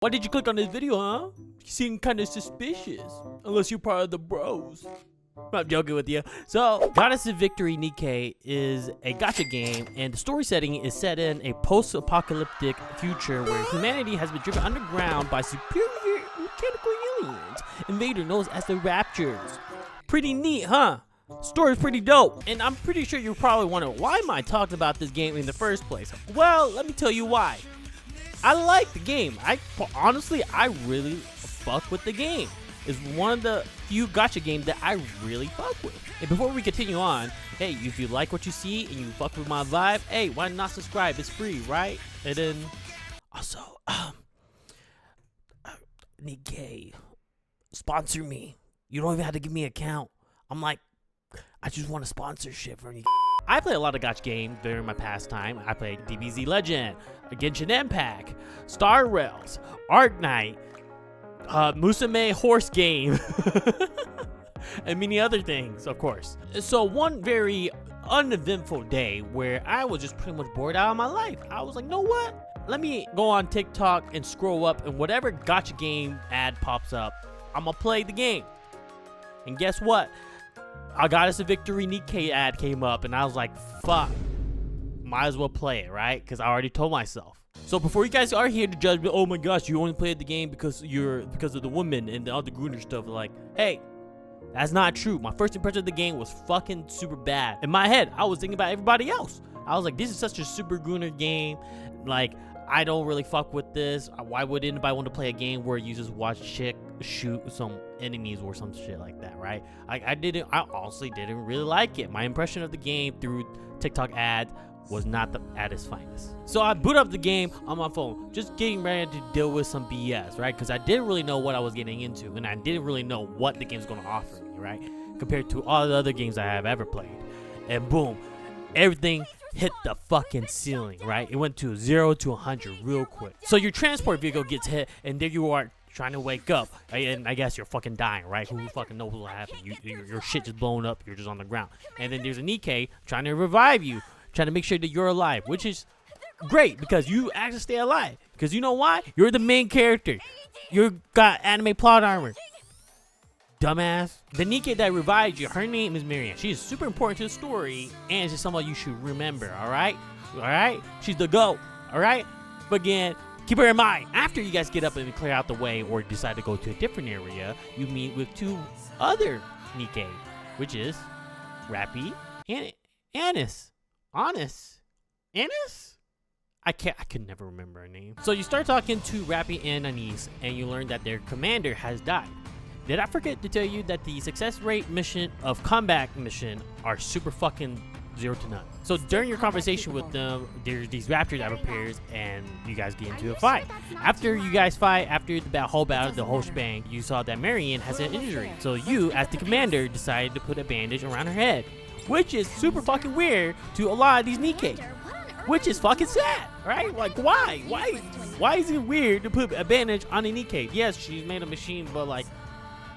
Why did you click on this video, huh? You seem kind of suspicious. Unless you're part of the bros. I'm joking with you. So, Goddess of Victory Nikke is a gacha game, and the story setting is set in a post-apocalyptic future where humanity has been driven underground by superior mechanical aliens, invader known as the Raptures. Pretty neat, huh? Story's pretty dope, and I'm pretty sure you're probably wondering, why am I talking about this game in the first place? Well, let me tell you why. I like the game. Honestly, I really fuck with the game. It's one of the few gacha games that I really fuck with. And before we continue on, hey, if you like what you see and you fuck with my vibe, hey, why not subscribe? It's free, right? And then also, Nikke, sponsor me. You don't even have to give me an account. I'm like, I just want a sponsorship from you. I play a lot of gacha games during my pastime. I played DBZ Legend, Genshin Impact, Star Rails, Arc Knight, Musume Horse Game, and many other things, of course. So one very uneventful day where I was just pretty much bored out of my life. I was like, know what? Let me go on TikTok and scroll up, and whatever gacha game ad pops up, I'm gonna play the game. And guess what? A Goddess of Victory Nikke ad came up, and I was like, fuck, might as well play it, right? Because I already told myself. So before you guys are here to judge me, oh my gosh, you only played the game because of the woman and the other Gruner stuff, like, hey, that's not true. My first impression of the game was fucking super bad. In my head, I was thinking about everybody else. I was like, this is such a super Gruner game. Like, I don't really fuck with this. Why would anybody want to play a game where you just watch chick shoot some enemies or some shit like that, right? I honestly didn't really like it. My impression of the game through TikTok ads was not at its finest. So I boot up the game on my phone, just getting ready to deal with some BS, right? Because I didn't really know what I was getting into, and I didn't really know what the game's going to offer me, right? Compared to all the other games I have ever played. And boom, everything hit the fucking ceiling, right? It went to 0 to 100 real quick. So your transport vehicle gets hit, and there you are trying to wake up, and I guess you're fucking dying, right? Who fucking knows what happened? Your shit just blown up. You're just on the ground, and then there's a Nikke trying to revive you, trying to make sure that you're alive, which is great because you actually stay alive. Because you know why? You're the main character. You got anime plot armor. Dumbass. The Nikke that revived you, her name is Marian. She is super important to the story, and she's someone you should remember, alright? Alright? She's the GOAT, alright? But again, keep her in mind. After you guys get up and clear out the way or decide to go to a different area, you meet with two other Nikke, which is Rappy and Anis. Anis? I could never remember her name. So you start talking to Rappy and Anis, and you learn that their commander has died. Did I forget to tell you that the success rate mission of combat mission are super fucking 0 to none? So during your conversation with them, there's these raptors that appears, and you guys get into a fight. After you guys fight, after the whole battle, the whole shebang, you saw that Marian has an injury. So you, as the commander, decided to put a bandage around her head, which is super fucking weird to a lot of these Nikke, which is fucking sad, right? Like, why is it weird to put a bandage on a Nikke? Yes, she's made a machine, but like,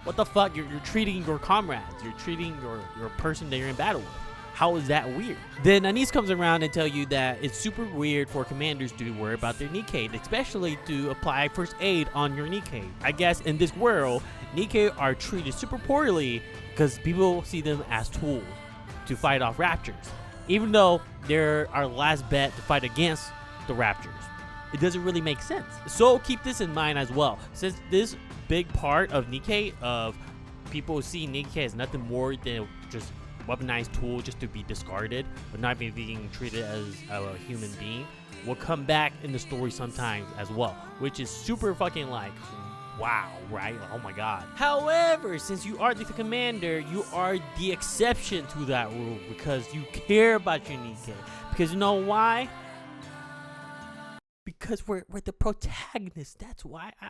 what the fuck? You're treating your comrades. You're treating your person that you're in battle with. How is that weird? Then Anis comes around and tell you that it's super weird for commanders to worry about their Nikke, especially to apply first aid on your Nikke. I guess in this world, Nikke are treated super poorly because people see them as tools to fight off raptors, even though they're our last bet to fight against the raptors. It doesn't really make sense. So keep this in mind as well, since this big part of Nikke, of people see Nikke as nothing more than just weaponized tool just to be discarded, but not being treated as a human being, will come back in the story sometimes as well, which is super fucking like, wow, right? Oh my god. However, since you are the commander, you are the exception to that rule because you care about your Nikke. Because you know why? Because we're the protagonists. That's why I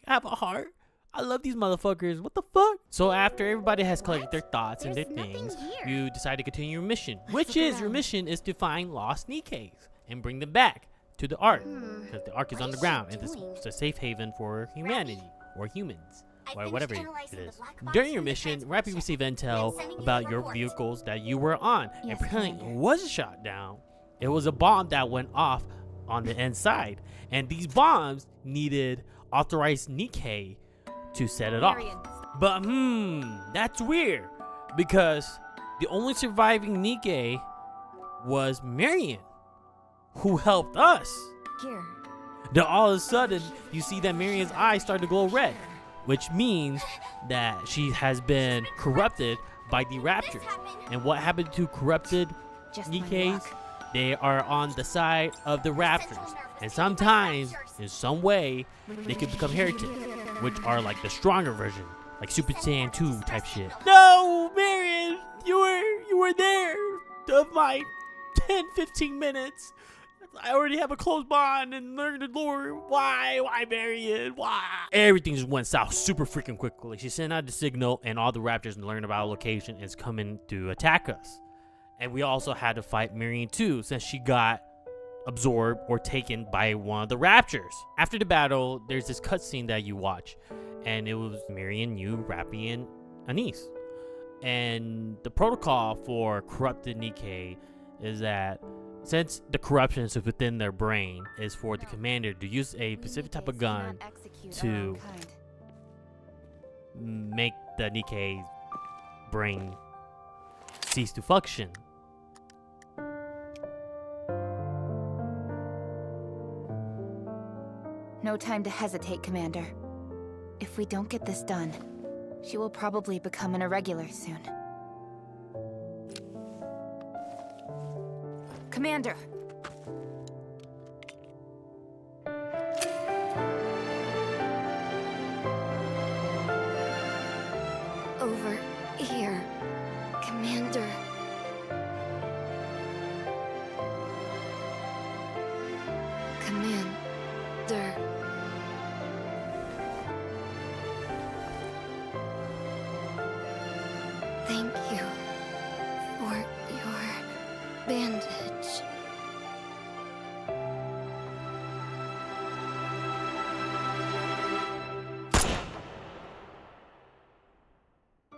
have a heart. I love these motherfuckers. What the fuck? So after everybody has collected their thoughts and their things, you decide to continue your mission, which is your mission is to find lost Nikkes and bring them back to the Ark, because the Ark is underground and it's a safe haven for humanity or humans or whatever it is. During your mission, Rappy received intel about your vehicles that you were on, and apparently it was shot down. It was a bomb that went off on the inside, and these bombs needed authorized Nikke to set it off. But that's weird, because the only surviving Nikke was Marian, who helped us. Here. Then all of a sudden, you see that Marian's eyes start to glow red, which means that she has been corrupted by the Raptors. And what happened to corrupted Nikkes? They are on the side of the Raptors. And sometimes, in some way, they can become heretics, which are like the stronger version, like Super Saiyan 2 type shit. No, Marian, you were there of my 10-15 minutes. I already have a close bond and learned the lore. Why, Marian? Why? Everything just went south super freaking quickly. She sent out the signal, and all the Raptors learned about our location is coming to attack us. And we also had to fight Marian too, since she got absorbed or taken by one of the Raptors. After the battle, there's this cutscene that you watch, and it was Marian, you, Rappy, and Anise. And the protocol for corrupted Nikke is that since the corruption is within their brain, is for the commander to use a specific type of gun to make the Nikke's brain cease to function. No time to hesitate, Commander. If we don't get this done, she will probably become an irregular soon. Commander! Over here, Commander. Commander. Thank you for your bandage.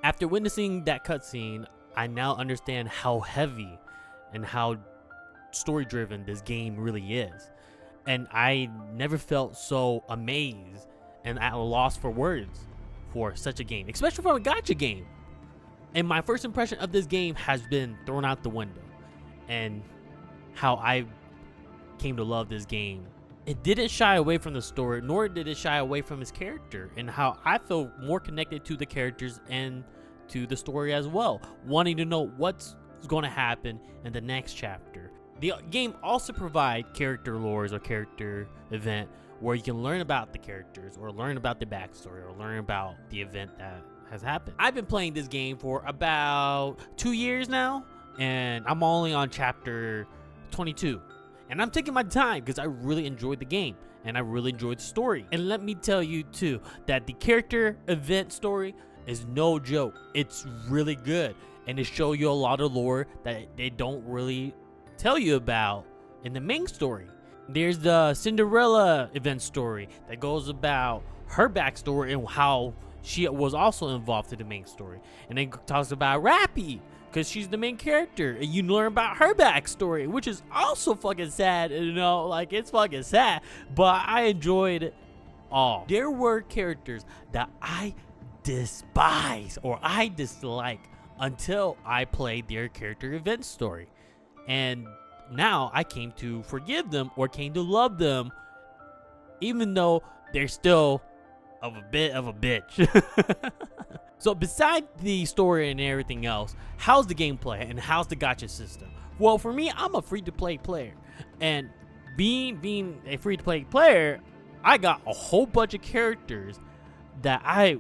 After witnessing that cutscene, I now understand how heavy and how story-driven this game really is. And I never felt so amazed and at a loss for words for such a game, especially from a gacha game. And my first impression of this game has been thrown out the window, and how I came to love this game. It didn't shy away from the story, nor did it shy away from its character, and how I feel more connected to the characters and to the story as well, wanting to know what's going to happen in the next chapter. The game also provides character lores or character event where you can learn about the characters or learn about the backstory or learn about the event that has happened. I've been playing this game for about 2 years now, and I'm only on chapter 22. And I'm taking my time because I really enjoyed the game and I really enjoyed the story. And let me tell you too, that the character event story is no joke. It's really good, and it shows you a lot of lore that they don't really tell you about in the main story. There's the Cinderella event story that goes about her backstory and how she was also involved in the main story. And then talks about Rappy, because she's the main character, and you learn about her backstory, which is also fucking sad, you know, like it's fucking sad, but I enjoyed it all. There were characters that I despise or I dislike until I played their character event story, and now I came to forgive them or came to love them, even though they're still of a bit of a bitch. So besides the story and everything else, how's the gameplay and how's the gacha system? Well, for me, I'm a free-to-play player, and being a free-to-play player, I got a whole bunch of characters that I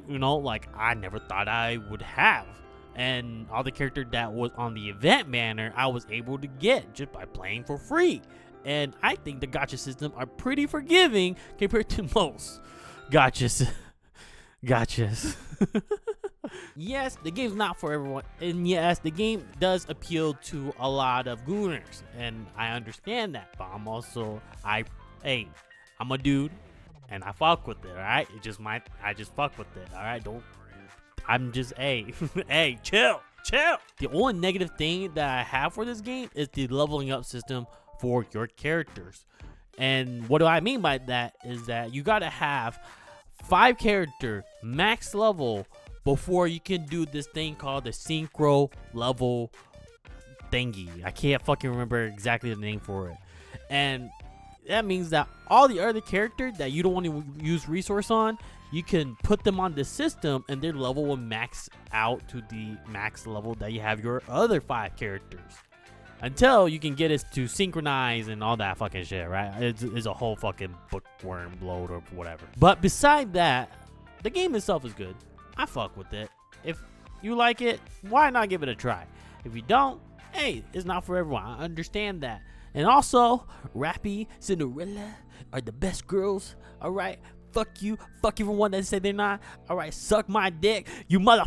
never thought I would have, and all the characters that was on the event banner I was able to get just by playing for free. And I think the gacha system are pretty forgiving compared to most gachas. Yes, the game's not for everyone, and yes, the game does appeal to a lot of gooners, and I understand that, but I'm a dude, and I fuck with it, alright? I just fuck with it, alright? Hey, chill. The only negative thing that I have for this game is the leveling up system for your characters. And what do I mean by that is that you gotta have 5 character max level before you can do this thing called the synchro level thingy. I can't fucking remember exactly the name for it. And that means that all the other characters that you don't want to use resource on, you can put them on the system and their level will max out to the max level that you have your other 5 characters. Until you can get it to synchronize and all that fucking shit, right? It's a whole fucking bookworm load or whatever. But beside that, the game itself is good. I fuck with it. If you like it, why not give it a try? If you don't, hey, it's not for everyone. I understand that. And also, Rappy, Cinderella are the best girls. All right, fuck you, fuck everyone that say they're not. All right, suck my dick, you motherfucker.